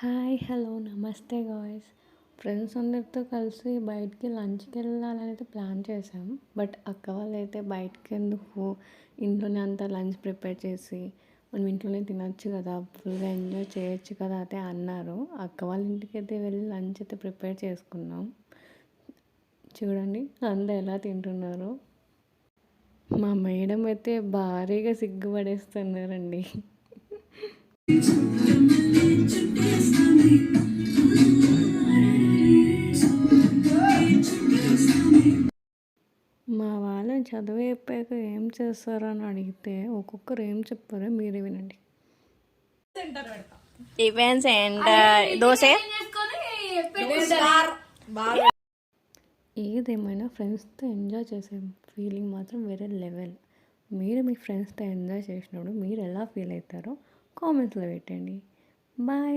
Hi hello నమస్తే guys. Friends అందరితో కలిసి బయటికి లంచ్కి వెళ్ళాలని అయితే ప్లాన్ చేసాం. బట్ అక్క వాళ్ళైతే బయటకి ఎందుకు, ఇంట్లోనే అంతా లంచ్ ప్రిపేర్ చేసి మనం ఇంట్లోనే తినొచ్చు కదా, ఫుల్గా ఎంజాయ్ చేయొచ్చు కదా అయితే అన్నారు. అక్క వాళ్ళ ఇంటికి అయితే వెళ్ళి లంచ్ అయితే ప్రిపేర్ చేసుకున్నాం. చూడండి అందరూ ఎలా తింటున్నారు. మా మేడం అయితే భారీగా సిగ్గుపడేస్తున్నారండి. మా వాళ్ళని చదువు అయిపోయాక ఏం చేస్తారో అని అడిగితే ఒక్కొక్కరు ఏం చెప్పారో మీరే వినండి. Tiffins and dosa. ఏదేమైనా ఫ్రెండ్స్తో ఎంజాయ్ చేసే ఫీలింగ్ మాత్రం వేరే లెవెల్. మీరు మీ ఫ్రెండ్స్తో ఎంజాయ్ చేసినప్పుడు మీరు ఎలా ఫీల్ అవుతారో కామెంట్స్లో పెట్టండి. బాయ్.